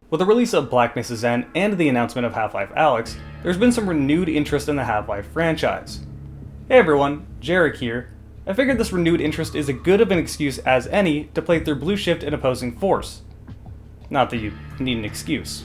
With the release of Black Mesa Zen and the announcement of Half-Life Alyx, there's been some renewed interest in the Half-Life franchise. Hey everyone, Jarek here. I figured this renewed interest is as good of an excuse as any to play through Blue Shift and Opposing Force. Not that you need an excuse.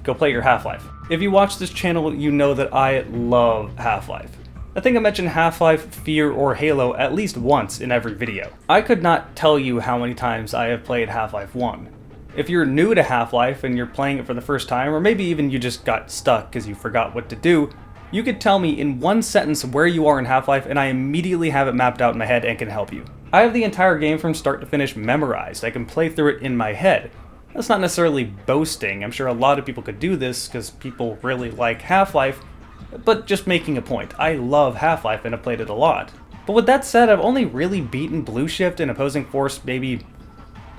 Go play your Half-Life. If you watch this channel, you know that I love Half-Life. I think I mentioned Half-Life, Fear, or Halo at least once in every video. I could not tell you how many times I have played Half-Life 1. If you're new to Half-Life and you're playing it for the first time, or maybe even you just got stuck because you forgot what to do, you could tell me in one sentence where you are in Half-Life and I immediately have it mapped out in my head and can help you. I have the entire game from start to finish memorized. I can play through it in my head. That's not necessarily boasting. I'm sure a lot of people could do this because people really like Half-Life, but just making a point. I love Half-Life and have played it a lot. But with that said, I've only really beaten Blue Shift and Opposing Force maybe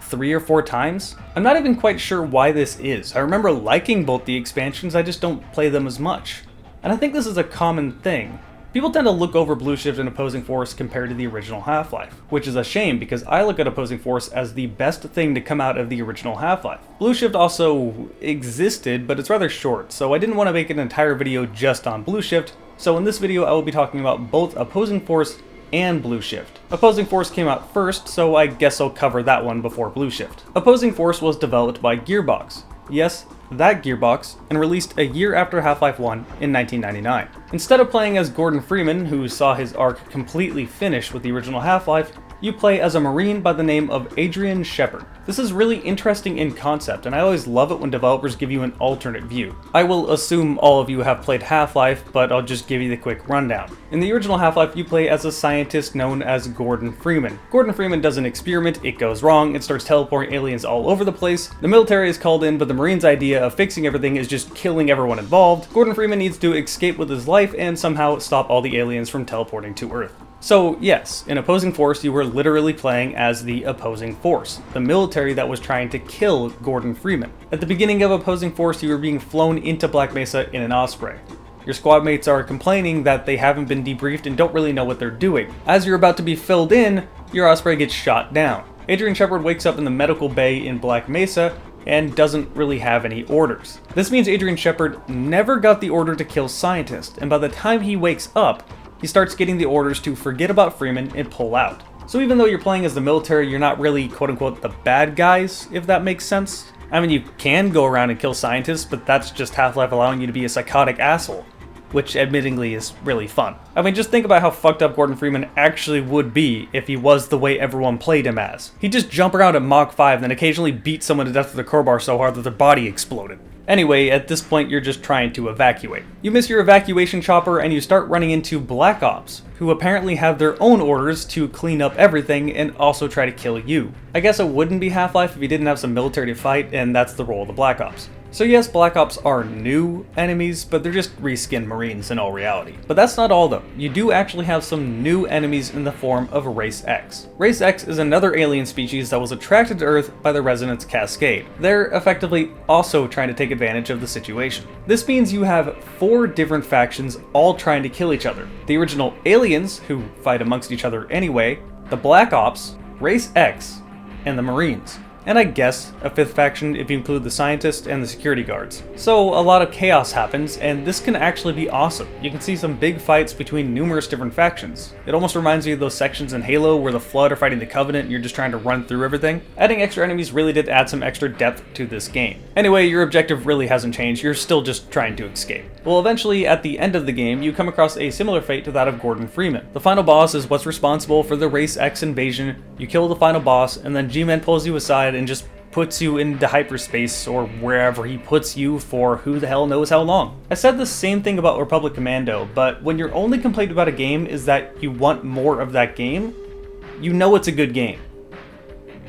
3 or 4 times. I'm not even quite sure why this is. I remember liking both the expansions, I just don't play them as much. And I think this is a common thing. People tend to look over Blue Shift and Opposing Force compared to the original Half-Life, which is a shame because I look at Opposing Force as the best thing to come out of the original Half-Life. Blue Shift also existed, but it's rather short, so I didn't want to make an entire video just on Blue Shift, so in this video I will be talking about both Opposing Force and Blue Shift. Opposing Force came out first, so I guess I'll cover that one before Blue Shift. Opposing Force was developed by Gearbox. Yes, that Gearbox, and released a year after Half-Life 1 in 1999. Instead of playing as Gordon Freeman, who saw his arc completely finish with the original Half-Life, you play as a Marine by the name of Adrian Shepard. This is really interesting in concept, and I always love it when developers give you an alternate view. I will assume all of you have played Half-Life, but I'll just give you the quick rundown. In the original Half-Life, you play as a scientist known as Gordon Freeman. Gordon Freeman does an experiment, it goes wrong, it starts teleporting aliens all over the place. The military is called in, but the Marines' idea of fixing everything is just killing everyone involved. Gordon Freeman needs to escape with his life and somehow stop all the aliens from teleporting to Earth. So yes, in Opposing Force you were literally playing as the Opposing Force, the military that was trying to kill Gordon Freeman. At the beginning of Opposing Force you were being flown into Black Mesa in an Osprey. Your squad mates are complaining that they haven't been debriefed and don't really know what they're doing. As you're about to be filled in, your Osprey gets shot down. Adrian Shepard wakes up in the medical bay in Black Mesa and doesn't really have any orders. This means Adrian Shepard never got the order to kill scientists, and by the time he wakes up, he starts getting the orders to forget about Freeman and pull out. So even though you're playing as the military, you're not really quote-unquote the bad guys, if that makes sense. I mean, you can go around and kill scientists, but that's just Half-Life allowing you to be a psychotic asshole, which admittingly is really fun. I mean, just think about how fucked up Gordon Freeman actually would be if he was the way everyone played him as. He'd just jump around at Mach 5 and then occasionally beat someone to death with a crowbar so hard that their body exploded. Anyway, at this point you're just trying to evacuate. You miss your evacuation chopper and you start running into Black Ops, who apparently have their own orders to clean up everything and also try to kill you. I guess it wouldn't be Half-Life if you didn't have some military to fight, and that's the role of the Black Ops. So yes, Black Ops are new enemies, but they're just reskinned Marines in all reality. But that's not all though. You do actually have some new enemies in the form of Race X. Race X is another alien species that was attracted to Earth by the Resonance Cascade. They're effectively also trying to take advantage of the situation. This means you have 4 different factions all trying to kill each other. The original aliens, who fight amongst each other anyway, the Black Ops, Race X, and the Marines. And I guess a 5th faction if you include the scientists and the security guards. So a lot of chaos happens, and this can actually be awesome. You can see some big fights between numerous different factions. It almost reminds me of those sections in Halo where the Flood are fighting the Covenant and you're just trying to run through everything. Adding extra enemies really did add some extra depth to this game. Anyway, your objective really hasn't changed, you're still just trying to escape. Well, eventually at the end of the game, you come across a similar fate to that of Gordon Freeman. The final boss is what's responsible for the Race X invasion. You kill the final boss, and then G-Man pulls you aside and just puts you into hyperspace or wherever he puts you for who the hell knows how long. I said the same thing about Republic Commando, but when your only complaint about a game is that you want more of that game, you know it's a good game.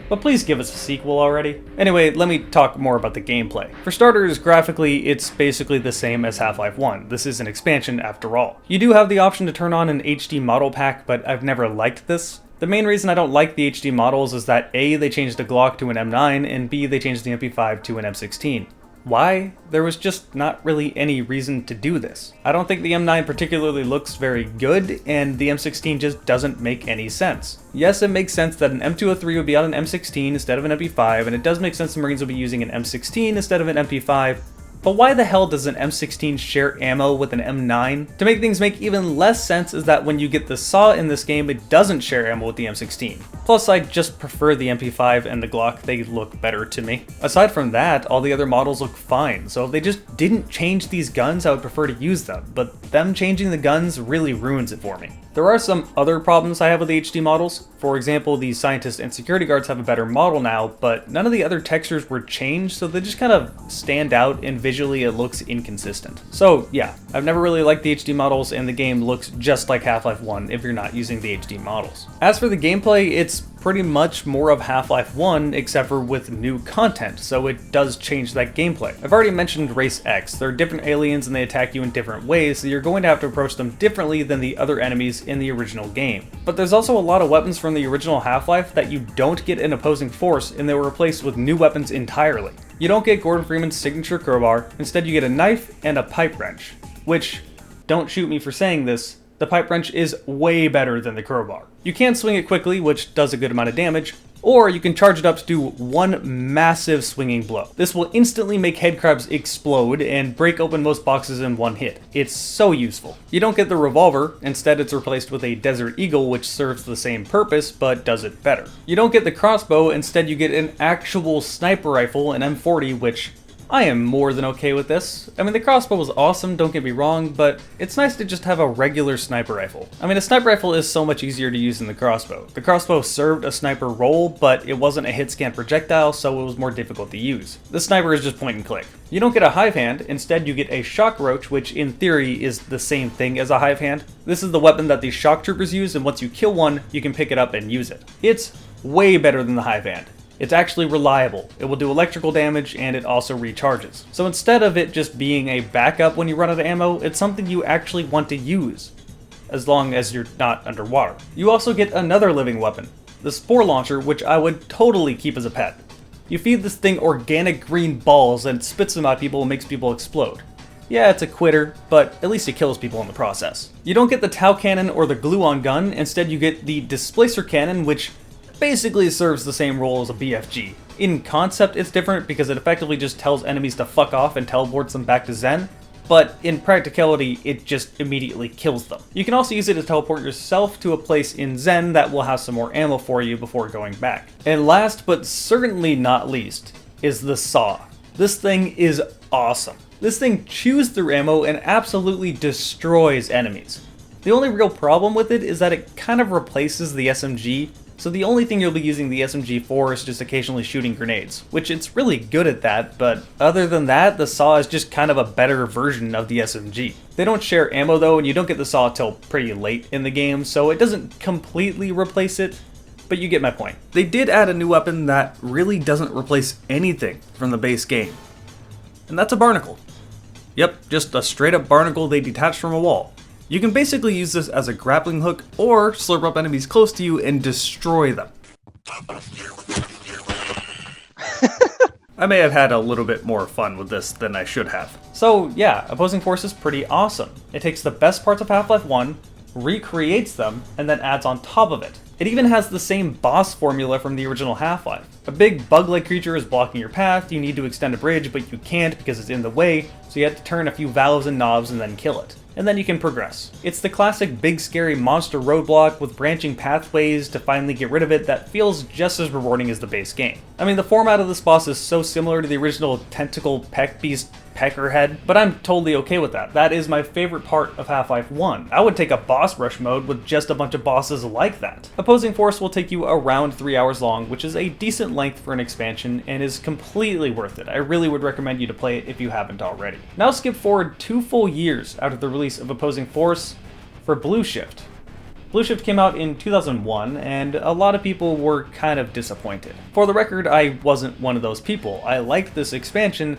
But please give us a sequel already. Anyway, let me talk more about the gameplay. For starters, graphically, it's basically the same as Half-Life 1. This is an expansion after all. You do have the option to turn on an HD model pack, but I've never liked this. The main reason I don't like the HD models is that A, they changed the Glock to an M9, and B, they changed the MP5 to an M16. Why? There was just not really any reason to do this. I don't think the M9 particularly looks very good, and the M16 just doesn't make any sense. Yes, it makes sense that an M203 would be on an M16 instead of an MP5, and it does make sense the Marines would be using an M16 instead of an MP5, but why the hell does an M16 share ammo with an M9? To make things make even less sense is that when you get the SAW in this game, it doesn't share ammo with the M16. Plus, I just prefer the MP5 and the Glock, they look better to me. Aside from that, all the other models look fine, so if they just didn't change these guns, I would prefer to use them, but them changing the guns really ruins it for me. There are some other problems I have with the HD models. For example, the scientists and security guards have a better model now, but none of the other textures were changed, so they just kind of stand out and visually it looks inconsistent. So yeah, I've never really liked the HD models, and the game looks just like Half-Life 1 if you're not using the HD models. As for the gameplay, it's pretty much more of Half-Life 1 except for with new content, so it does change that gameplay. I've already mentioned Race X. They're different aliens and they attack you in different ways, so you're going to have to approach them differently than the other enemies in the original game. But there's also a lot of weapons from the original Half-Life that you don't get in Opposing Force, and they were replaced with new weapons entirely. You don't get Gordon Freeman's signature crowbar, instead you get a knife and a pipe wrench, which, don't shoot me for saying this, the pipe wrench is way better than the crowbar. You can swing it quickly, which does a good amount of damage, or you can charge it up to do one massive swinging blow. This will instantly make headcrabs explode and break open most boxes in one hit. It's so useful. You don't get the revolver, instead it's replaced with a Desert Eagle, which serves the same purpose, but does it better. You don't get the crossbow, instead you get an actual sniper rifle, an M40, which I am more than okay with this. I mean, the crossbow was awesome, don't get me wrong, but it's nice to just have a regular sniper rifle. I mean, a sniper rifle is so much easier to use than the crossbow. The crossbow served a sniper role, but it wasn't a hit-scan projectile, so it was more difficult to use. The sniper is just point and click. You don't get a hive hand, instead you get a shock roach, which in theory is the same thing as a hive hand. This is the weapon that the shock troopers use, and once you kill one, you can pick it up and use it. It's way better than the hive hand. It's actually reliable. It will do electrical damage and it also recharges. So instead of it just being a backup when you run out of ammo, it's something you actually want to use, as long as you're not underwater. You also get another living weapon, the Spore Launcher, which I would totally keep as a pet. You feed this thing organic green balls and it spits them at people and makes people explode. Yeah, it's a quitter, but at least it kills people in the process. You don't get the Tau Cannon or the Gluon Gun, instead you get the Displacer Cannon, which basically serves the same role as a BFG. In concept, it's different because it effectively just tells enemies to fuck off and teleports them back to Zen, but in practicality, it just immediately kills them. You can also use it to teleport yourself to a place in Zen that will have some more ammo for you before going back. And last, but certainly not least, is the SAW. This thing is awesome. This thing chews through ammo and absolutely destroys enemies. The only real problem with it is that it kind of replaces the SMG, so the only thing you'll be using the SMG for is just occasionally shooting grenades, which it's really good at that, but other than that, the SAW is just kind of a better version of the SMG. They don't share ammo though, and you don't get the SAW till pretty late in the game, so it doesn't completely replace it, but you get my point. They did add a new weapon that really doesn't replace anything from the base game, and that's a barnacle. Yep, just a straight up barnacle they detached from a wall. You can basically use this as a grappling hook or slurp up enemies close to you and destroy them. I may have had a little bit more fun with this than I should have. So yeah, Opposing Force is pretty awesome. It takes the best parts of Half-Life 1, recreates them, and then adds on top of it. It even has the same boss formula from the original Half-Life. A big bug-like creature is blocking your path, you need to extend a bridge, but you can't because it's in the way, so you have to turn a few valves and knobs and then kill it. And then you can progress. It's the classic big scary monster roadblock with branching pathways to finally get rid of it that feels just as rewarding as the base game. I mean, the format of this boss is so similar to the original tentacle peck beast peckerhead, but I'm totally okay with that. That is my favorite part of Half-Life 1. I would take a boss rush mode with just a bunch of bosses like that. Opposing Force will take you around 3 hours long, which is a decent length for an expansion and is completely worth it. I really would recommend you to play it if you haven't already. Now skip forward 2 full years out of the release of Opposing Force for Blue Shift. Blue Shift came out in 2001, and a lot of people were kind of disappointed. For the record, I wasn't one of those people. I liked this expansion,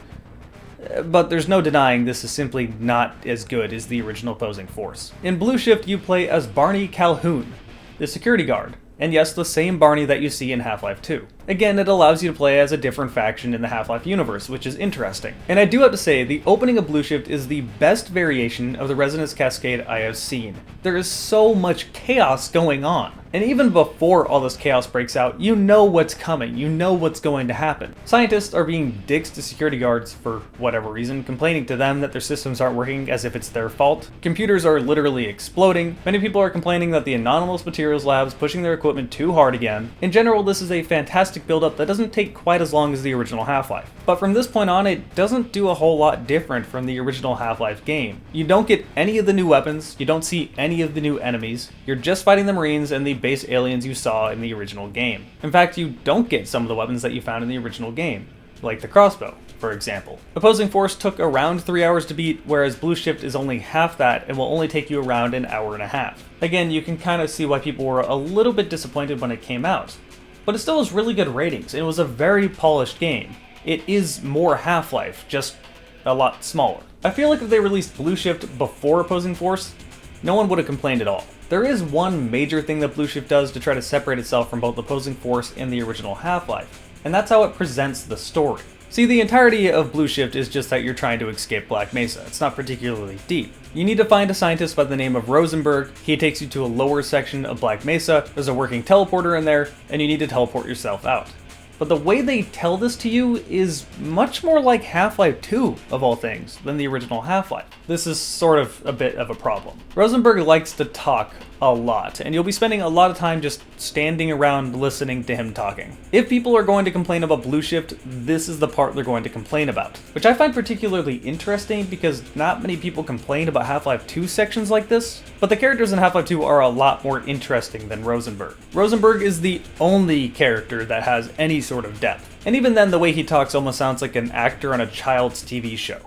but there's no denying this is simply not as good as the original Opposing Force. In Blue Shift, you play as Barney Calhoun, the security guard, And yes, the same Barney that you see in Half-Life 2. Again, it allows you to play as a different faction in the Half-Life universe, which is interesting. And I do have to say, the opening of Blue Shift is the best variation of the Resonance Cascade I have seen. There is so much chaos going on. And even before all this chaos breaks out, you know what's coming, you know what's going to happen. Scientists are being dicks to security guards for whatever reason, complaining to them that their systems aren't working as if it's their fault. Computers are literally exploding. Many people are complaining that the Anomalous Materials Lab is pushing their equipment too hard again. In general, this is a fantastic build-up that doesn't take quite as long as the original Half-Life. But from this point on, it doesn't do a whole lot different from the original Half-Life game. You don't get any of the new weapons, you don't see any of the new enemies, you're just fighting the Marines and the base aliens you saw in the original game. In fact, you don't get some of the weapons that you found in the original game, like the crossbow, for example. Opposing Force took around 3 hours to beat, whereas Blue Shift is only half that and will only take you around an hour and a half. Again, you can kind of see why people were a little bit disappointed when it came out. But it still has really good ratings, and it was a very polished game. It is more Half-Life, just a lot smaller. I feel like if they released Blue Shift before Opposing Force, no one would have complained at all. There is one major thing that Blue Shift does to try to separate itself from both Opposing Force and the original Half-Life, and that's how it presents the story. See, the entirety of Blue Shift is just that you're trying to escape Black Mesa. It's not particularly deep. You need to find a scientist by the name of Rosenberg. He takes you to a lower section of Black Mesa. There's a working teleporter in there, and you need to teleport yourself out. But the way they tell this to you is much more like Half-Life 2, of all things, than the original Half-Life. This is sort of a bit of a problem. Rosenberg likes to talk a lot, and you'll be spending a lot of time just standing around listening to him talking. If people are going to complain about Blue Shift, this is the part they're going to complain about, which I find particularly interesting because not many people complain about Half-Life 2 sections like this, but the characters in Half-Life 2 are a lot more interesting than Rosenberg. Rosenberg is the only character that has any sort of depth, and even then the way he talks almost sounds like an actor on a child's TV show.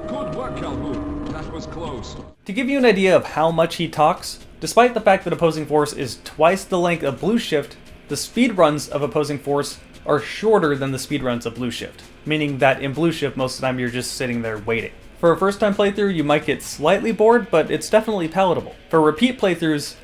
Good work, Calhoun. That was close. To give you an idea of how much he talks, despite the fact that Opposing Force is twice the length of Blue Shift, the speedruns of Opposing Force are shorter than the speedruns of Blue Shift, meaning that in Blue Shift most of the time you're just sitting there waiting. For a first time playthrough you might get slightly bored, but it's definitely palatable. For repeat playthroughs,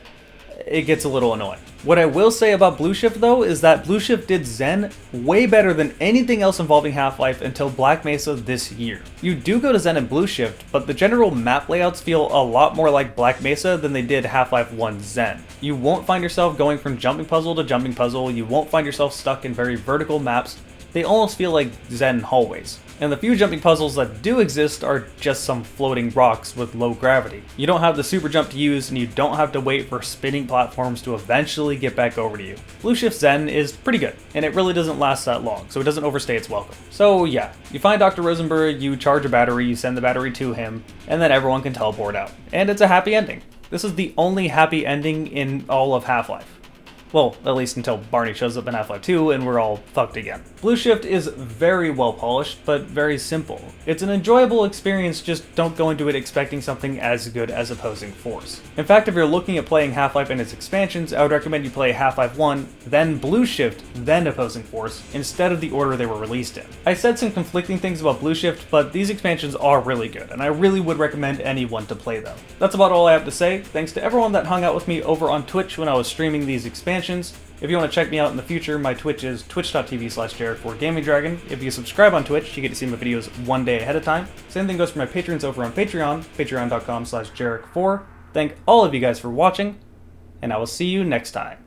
it gets a little annoying. What I will say about Blue Shift though is that Blue Shift did Zen way better than anything else involving Half-Life until Black Mesa this year. You do go to Zen in Blue Shift, but the general map layouts feel a lot more like Black Mesa than they did Half-Life 1 Zen. You won't find yourself going from jumping puzzle to jumping puzzle, you won't find yourself stuck in very vertical maps. They almost feel like Zen hallways. And the few jumping puzzles that do exist are just some floating rocks with low gravity. You don't have the super jump to use, and you don't have to wait for spinning platforms to eventually get back over to you. Blue Shift Zen is pretty good, and it really doesn't last that long, so it doesn't overstay its welcome. So yeah, you find Dr. Rosenberg, you charge a battery, you send the battery to him, and then everyone can teleport out. And it's a happy ending. This is the only happy ending in all of Half-Life. Well, at least until Barney shows up in Half-Life 2 and we're all fucked again. Blue Shift is very well polished, but very simple. It's an enjoyable experience, just don't go into it expecting something as good as Opposing Force. In fact, if you're looking at playing Half-Life and its expansions, I would recommend you play Half-Life 1, then Blue Shift, then Opposing Force, instead of the order they were released in. I said some conflicting things about Blue Shift, but these expansions are really good, and I really would recommend anyone to play them. That's about all I have to say. Thanks to everyone that hung out with me over on Twitch when I was streaming these expansions. If you want to check me out in the future, my Twitch is twitch.tv/Jarek4GamingDragon. If you subscribe on Twitch, you get to see my videos one day ahead of time. Same thing goes for my patrons over on Patreon, patreon.com/Jarek4. Thank all of you guys for watching, and I will see you next time.